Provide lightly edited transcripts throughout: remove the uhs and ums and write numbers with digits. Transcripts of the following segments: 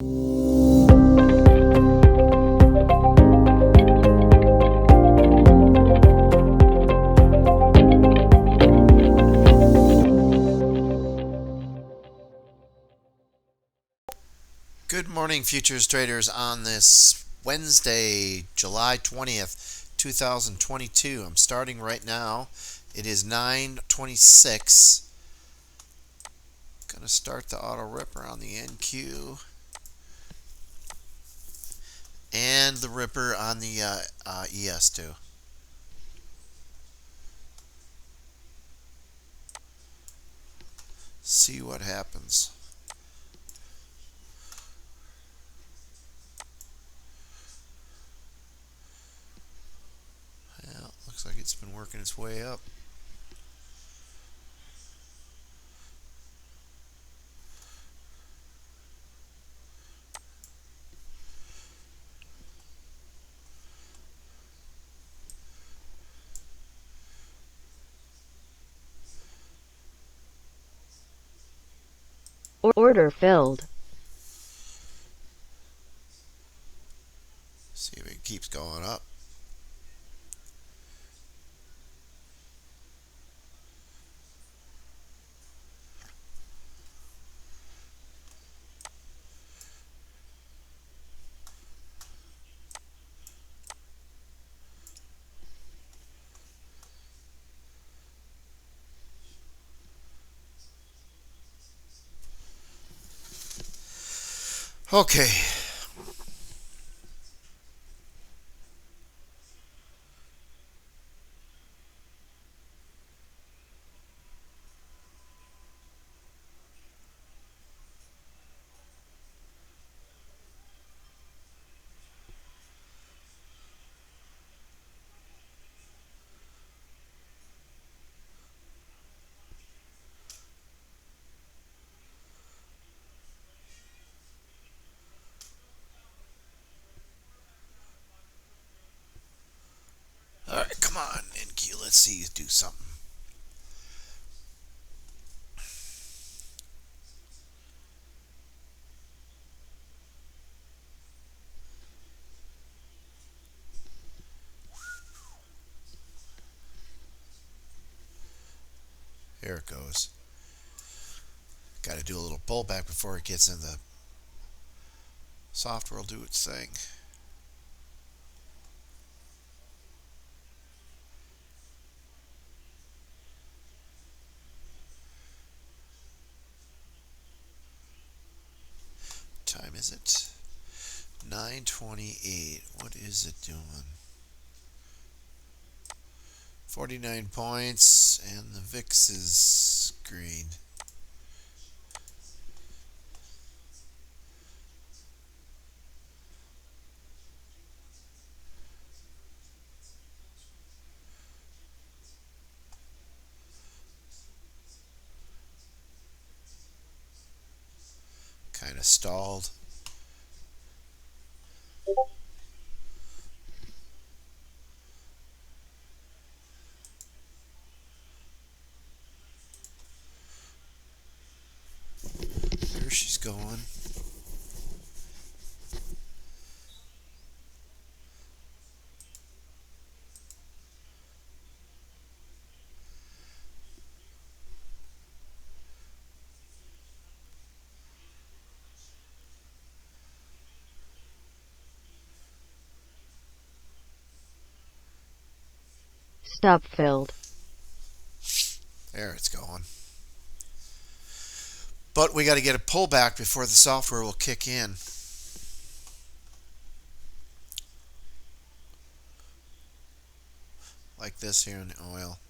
Good morning, futures traders, on this Wednesday, July 20th, 2022. I'm starting right now. It is 9:26. Going to start the auto ripper on the NQ and the ripper on the ES2. See what happens. Well, looks like it's been working its way up. Order filled. See if it keeps going up. Okay. Alright, come on, NQ. Let's see you do something. There it goes. Got to do a little pullback before it gets in the software will do its thing. Time is it? 9:28. What is it doing? 49 points, and the VIX is green. Kind of stalled. There she's going. Stop filled. There it's going. But we got to get a pullback before the software will kick in. Like this here in the oil.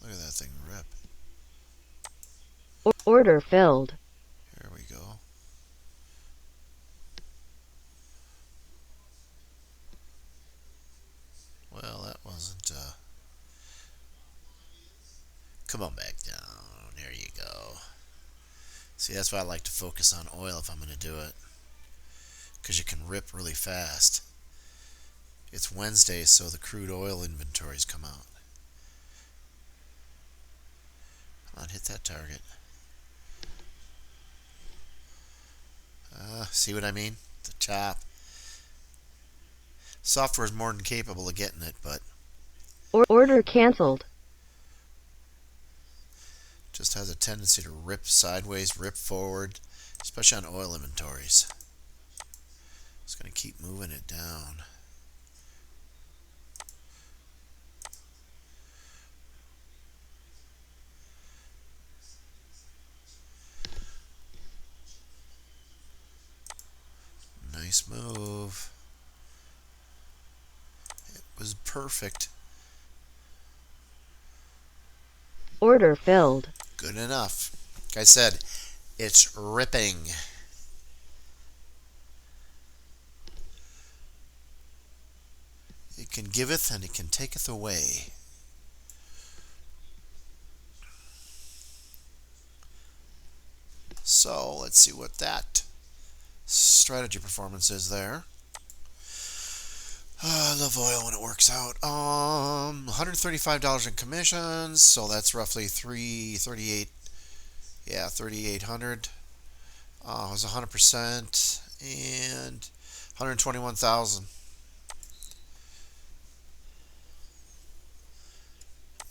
Look at that thing rip. Order filled. Here we go. Well, that wasn't, come on back down. There you go. See, that's why I like to focus on oil if I'm going to do it. Because you can rip really fast. It's Wednesday, so the crude oil inventories come out. Come on, hit that target. See what I mean? The chop. Software is more than capable of getting it, but Order cancelled. just has a tendency to rip sideways, rip forward, especially on oil inventories. It's going to keep moving it down. Nice move. It was perfect. Order filled. Good enough. Like I said, it's ripping. It can giveth and it can taketh away. So let's see what that strategy performance is there. I love oil when it works out. $135 in commissions, so that's roughly 338. Yeah, 3,800. It was 100% and 121,000.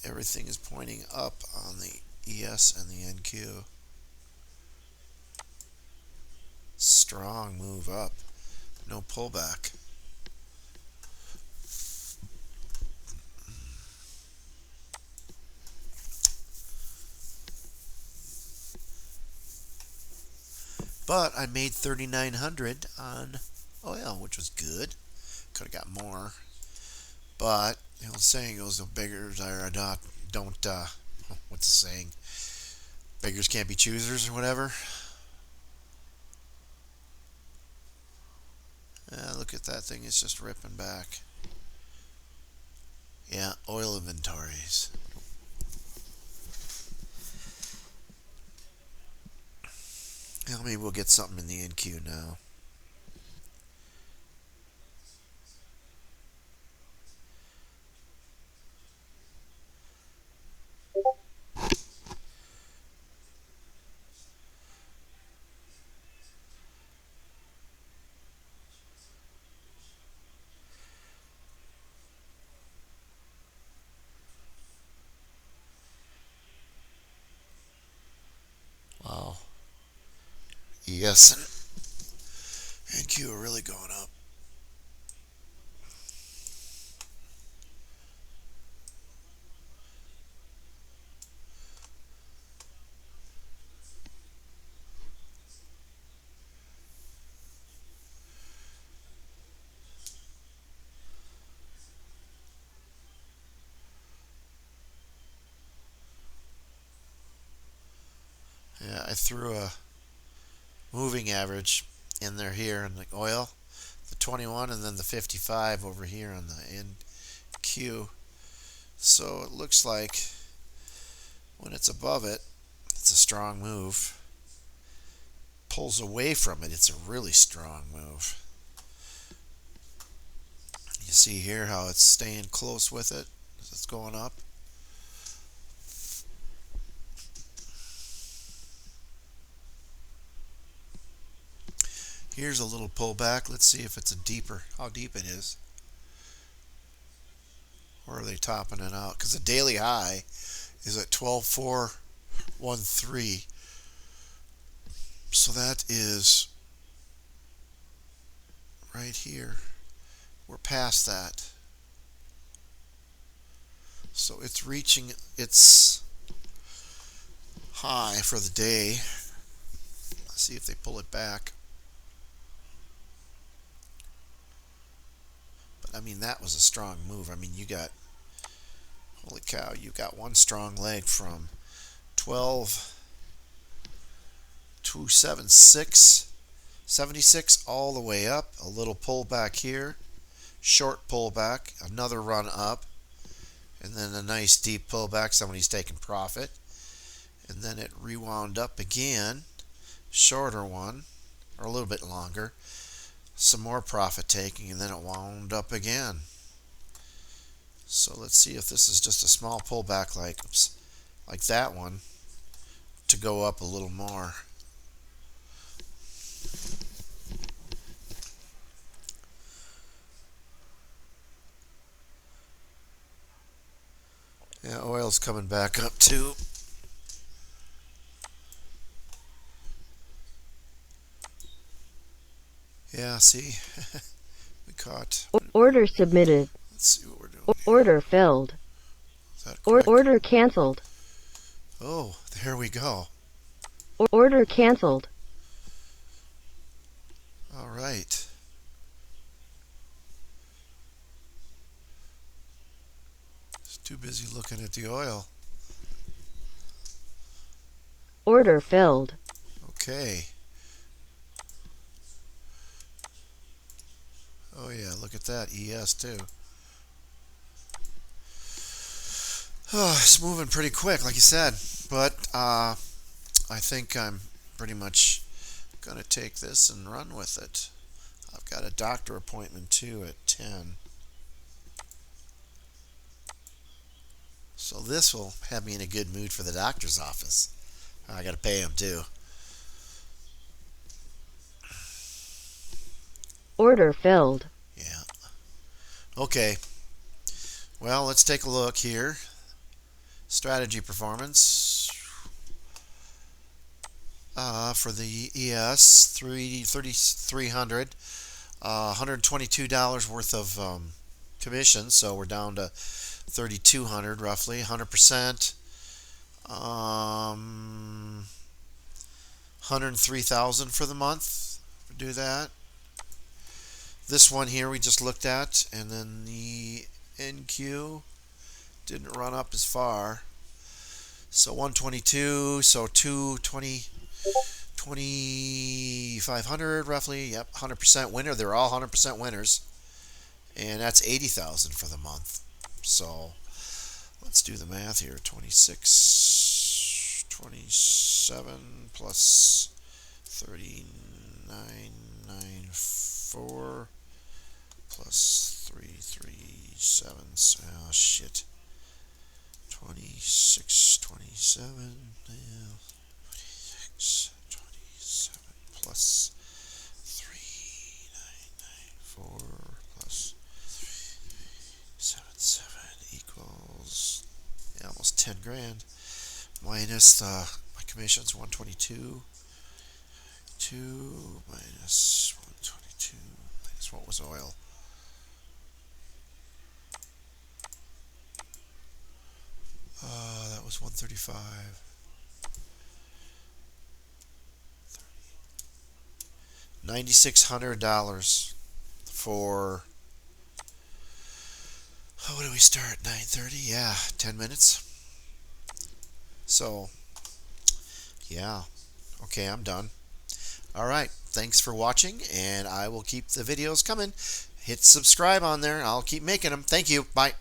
Everything is pointing up on the ES and the NQ. Strong move up. No pullback. But I made 3,900 on oil, which was good. Could have got more. But the old saying goes, the beggars are don't what's the saying? Beggars can't be choosers or whatever. Look at that thing, it's just ripping back. Yeah, oil inventories. Well, maybe we'll get something in the NQ now. Wow. ES and NQ are really going up. Yeah, I threw a moving average in there here in the oil, the 21 and then the 55 over here on the NQ. So it looks like when it's above it, it's a strong move. Pulls away from it, it's a really strong move. You see here how it's staying close with it as it's going up. Here's a little pullback. Let's see if it's a deeper, how deep it is. Or are they topping it out? Because the daily high is at 12,413. So that is right here. We're past that. So it's reaching its high for the day. Let's see if they pull it back. But I mean, that was a strong move. I mean, you got, holy cow, you got one strong leg from 12,276 all the way up. A little pullback here, short pullback, another run up, and then a nice deep pullback. Somebody's taking profit, and then it rewound up again, shorter one, or a little bit longer, some more profit taking, and then it wound up again. So let's see if this is just a small pullback like that one to go up a little more. Yeah, oil's coming back up too. Yeah, see, we caught. Order submitted. Let's see what we're doing here. Order filled. Is that quick? Order canceled. Oh, there we go. Order canceled. All right. Just too busy looking at the oil. Order filled. Okay. Oh yeah, look at that. ES too. Oh, it's moving pretty quick, like you said. But I think I'm pretty much going to take this and run with it. I've got a doctor appointment too at 10. So this will have me in a good mood for the doctor's office. I got to pay him too. Order filled. Yeah. Okay. Well, let's take a look here. Strategy performance. For the ES 3,300, $122 worth of commission, so we're down to 3,200 roughly, 100%. 103,000 for the month. Do that. This one here we just looked at, and then the NQ didn't run up as far. So 122, so 2,500 roughly. Yep, 100% winner. They're all 100% winners. And that's 80,000 for the month. So let's do the math here. 27 plus 39.94 plus 337. Oh shit. 26, 27, yeah, 26, 27 plus 3994 plus 377 equals, yeah, almost 10 grand. Minus my commission's 122. 2 minus 122 minus what was oil? That was 135. $9,600 for. Oh, what do we start? 9:30. Yeah, 10 minutes. So, yeah. Okay, I'm done. All right. Thanks for watching, and I will keep the videos coming. Hit subscribe on there. I'll keep making them. Thank you. Bye.